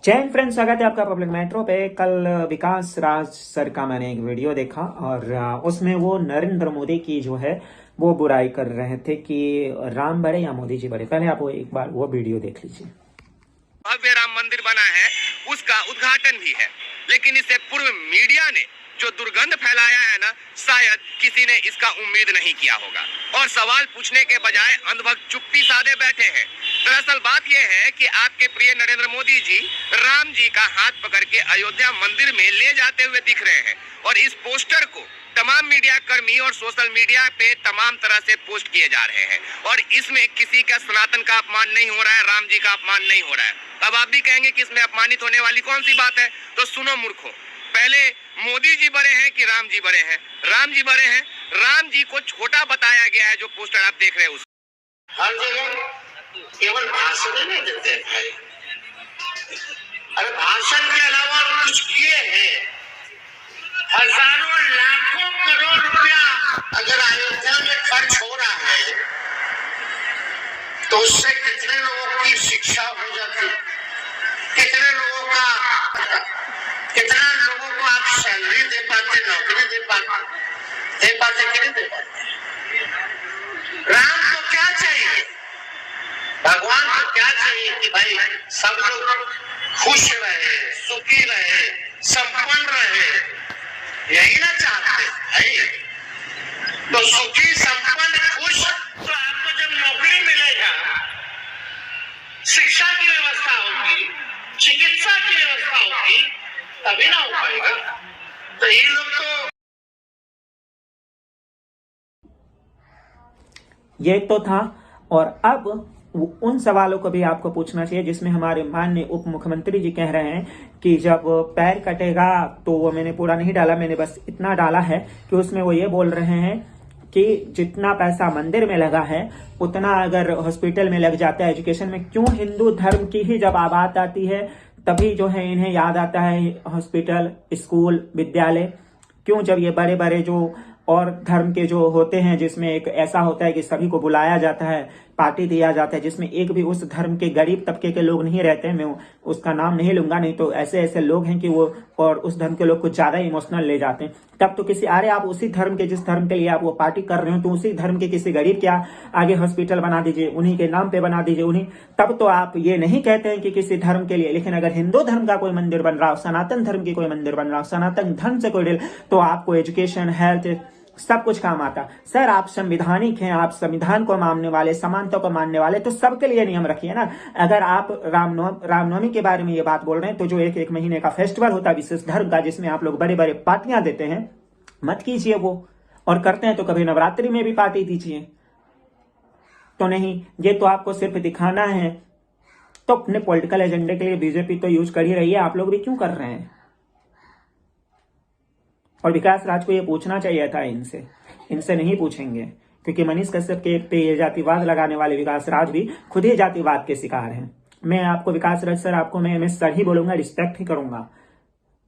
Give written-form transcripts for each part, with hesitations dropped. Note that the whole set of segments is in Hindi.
जय हिंद फ्रेंड्स, स्वागत है आपका पब्लिक मेट्रो पे। कल विकास राज सर का मैंने एक वीडियो देखा और उसमें वो नरेंद्र मोदी की जो है वो बुराई कर रहे थे कि राम बड़े या मोदी जी बड़े। पहले आप वो एक बार वो वीडियो देख लीजिए। भव्य राम मंदिर बना है, उसका उद्घाटन भी है, लेकिन इससे पूर्व मीडिया ने जो दुर्गंध फैलाया है ना, शायद किसी ने इसका उम्मीद नहीं किया होगा और सवाल पूछने के बजाय अंधभक्त चुप्पी साधे बैठे हैं। दरअसल बात यह है कि आपके प्रिय नरेंद्र मोदी जी राम जी का हाथ पकड़ के अयोध्या मंदिर में ले जाते हुए दिख रहे हैं और इस पोस्टर को तमाम मीडिया कर्मी और सोशल मीडिया पे तमाम तरह से पोस्ट किए जा रहे हैं और इसमें किसी का सनातन का अपमान नहीं हो रहा है, राम जी का अपमान नहीं हो रहा है। अब आप भी कहेंगे कि इसमें अपमानित होने वाली कौन सी बात है, तो सुनो मूर्खों, पहले मोदी जी बड़े हैं कि राम जी बड़े हैं? राम जी बड़े हैं। राम जी को छोटा बताया गया है, जो पोस्टर आप देख रहे हैं उस हर जगह केवल भाषण नहीं देते हैं भाई। अरे भाषण के अलावा कुछ किए हैं। हजारों लाखों करोड़ रुपया अगर अयोध्या में खर्च हो रहा है तो उससे कितने लोगों की शिक्षा हो जाती, कितने लोगों को आप सैलरी दे पाते, नौकरी दे पाते कि नहीं दे पाते। राम को क्या चाहिए, भगवान को क्या चाहिए कि भाई सब लोग खुश रहे, सुखी रहे, संपन्न रहे, यही ना चाहते है। तो सुखी, संपन्न, खुश, तो आपको जब नौकरी मिलेगा, शिक्षा की व्यवस्था होगी, चिकित्सा की व्यवस्था होगी, तभी ना हो पाएगा। तो ये लोग ये तो था। और अब उन सवालों को भी आपको पूछना चाहिए जिसमें हमारे माननीय उप मुख्यमंत्री जी कह रहे हैं कि जब पैर कटेगा तो वो मैंने पूरा नहीं डाला, मैंने बस इतना डाला है कि उसमें वो ये बोल रहे हैं कि जितना पैसा मंदिर में लगा है उतना अगर हॉस्पिटल में लग जाता है, एजुकेशन में। क्यों? हिंदू धर्म की ही जब बात आती है तभी जो है इन्हें याद आता है हॉस्पिटल, स्कूल, विद्यालय। क्यों? जब ये बड़े बड़े जो और धर्म के जो होते हैं जिसमें एक ऐसा होता है कि सभी को बुलाया जाता है, पार्टी दिया जाता है, जिसमें एक भी उस धर्म के गरीब तबके के लोग नहीं रहते हैं, मैं उसका नाम नहीं लूंगा, नहीं तो ऐसे ऐसे लोग हैं कि वो और उस धर्म के लोग कुछ ज्यादा इमोशनल ले जाते हैं। तब तो किसी अरे आप उसी धर्म के, जिस धर्म के लिए आप वो पार्टी कर रहे हो, तो उसी धर्म के किसी गरीब के आगे हॉस्पिटल बना दीजिए, उन्हीं के नाम पे बना दीजिए, उन्हीं। तब तो आप ये नहीं कहते हैं कि किसी धर्म के लिए। लेकिन अगर हिंदू धर्म का कोई मंदिर बन रहा हो, सनातन धर्म की कोई मंदिर बन रहा हो, सनातन धर्म से कोई डील, तो आपको एजुकेशन, हेल्थ, सब कुछ काम आता। सर आप संविधानिक हैं, आप संविधान को मानने वाले, समानता को मानने वाले, तो सबके लिए नियम रखिए ना। अगर आप रामनवमी के बारे में ये बात बोल रहे हैं तो जो एक महीने का फेस्टिवल होता है विशेष धर्म का, जिसमें आप लोग बड़े बड़े पार्टियां देते हैं, मत कीजिए वो। और करते हैं तो कभी नवरात्रि में भी पार्टी दीजिए। तो नहीं, ये तो आपको सिर्फ दिखाना है। तो अपने पॉलिटिकल एजेंडे के लिए बीजेपी तो यूज कर ही रही है, आप लोग भी क्यों कर रहे हैं? और विकास राज को ये पूछना चाहिए था इनसे नहीं पूछेंगे, क्योंकि मनीष कश्यप के पे ये जातिवाद लगाने वाले विकास राज भी खुद ही जातिवाद के शिकार हैं। मैं आपको विकास राज सर, आपको मैं सर ही बोलूंगा, रिस्पेक्ट ही करूंगा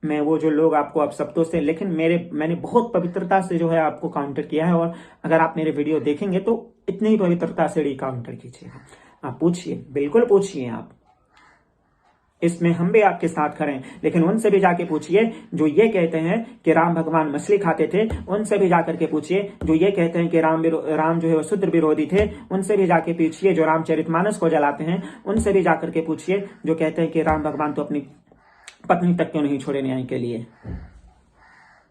मैं। वो जो लोग आपको अब शब्दों से, लेकिन मैंने बहुत पवित्रता से जो है आपको काउंटर किया है, और अगर आप मेरे वीडियो देखेंगे तो इतनी ही पवित्रता से रिकाउंटर कीजिएगा। आप पूछिए, बिल्कुल पूछिए आप, इसमें हम भी आपके साथ खड़े हैं। लेकिन उनसे भी जाके पूछिए जो ये कहते हैं कि राम भगवान मछली खाते थे, उनसे भी जाकर के पूछिए जो ये कहते हैं कि राम जो है वो शूद्र विरोधी थे, उनसे भी जाके पूछिए जो रामचरितमानस को जलाते हैं, उनसे भी जाकर के पूछिए जो कहते हैं कि राम भगवान तो अपनी पत्नी तक क्यों नहीं छोड़े न्याय के लिए।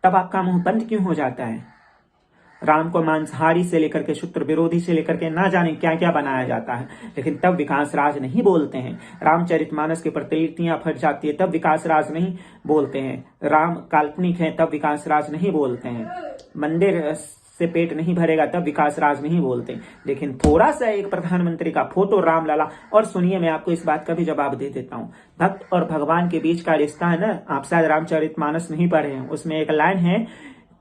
तब आपका मुंह बंद क्यों हो जाता है? राम को मांसाहारी से लेकर के शूद्र विरोधी से लेकर के ना जाने क्या क्या बनाया जाता है, लेकिन तब विकास राज नहीं बोलते हैं। रामचरितमानस की प्रतिलिपियां फट जाती है तब विकास राज नहीं बोलते हैं। राम काल्पनिक है तब विकास राज नहीं बोलते हैं। मंदिर से पेट नहीं भरेगा तब विकास राज नहीं बोलते। लेकिन थोड़ा सा एक प्रधानमंत्री का फोटो रामलला, और सुनिए मैं आपको इस बात का भी जवाब दे देता हूँ। भक्त और भगवान के बीच का रिश्ता है ना, आप शायद रामचरितमानस नहीं पढ़े हैं, उसमें एक लाइन है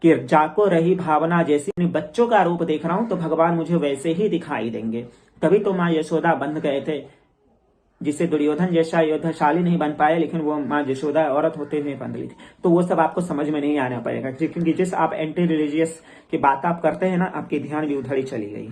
कि जाको रही भावना जैसी। बच्चों का रूप देख रहा हूं तो भगवान मुझे वैसे ही दिखाई देंगे। तभी तो माँ यशोदा बंध गए थे, जिसे दुर्योधन जैसा योद्धाशाली नहीं बन पाए, लेकिन वो माँ यशोदा औरत होते हुए बंध ली थी। तो वो सब आपको समझ में नहीं आना पड़ेगा, क्योंकि जिस आप एंटी रिलीजियस की बात आप करते हैं ना, आपकी ध्यान भी उधर ही चली गई।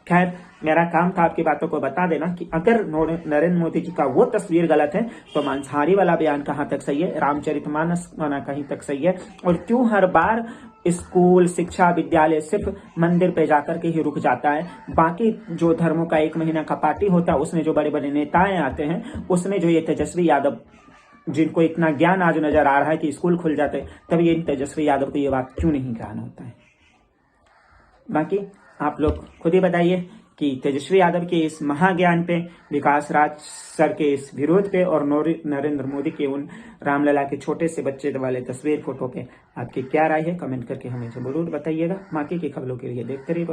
खैर, मेरा काम था आपकी बातों को बता देना कि अगर नरेंद्र मोदी जी का वो तस्वीर गलत है तो मांसाहारी वाला बयान कहाँ तक सही है, रामचरितमानस माना कहीं तक सही है, और क्यों हर बार स्कूल, शिक्षा, विद्यालय सिर्फ मंदिर पे जाकर के ही रुक जाता है। बाकी जो धर्मों का 1 महीना का पार्टी होता है उसमें जो बड़े बड़े नेताएं आते हैं, उसमें जो ये तेजस्वी यादव, जिनको इतना ज्ञान आज नजर आ रहा है कि स्कूल खुल जाते, तब ये तेजस्वी यादव को ये बात क्यों नहीं ज्ञान होता है। बाकी आप लोग खुद ही बताइए कि तेजस्वी यादव के इस महाज्ञान पे, विकास राज सर के इस विरोध पे और नरेंद्र मोदी के उन रामलला के छोटे से बच्चे वाले तस्वीर फोटो पे आपकी क्या राय है, कमेंट करके हमें जरूर बताइएगा। बाकी की खबरों के लिए देखते रहिए।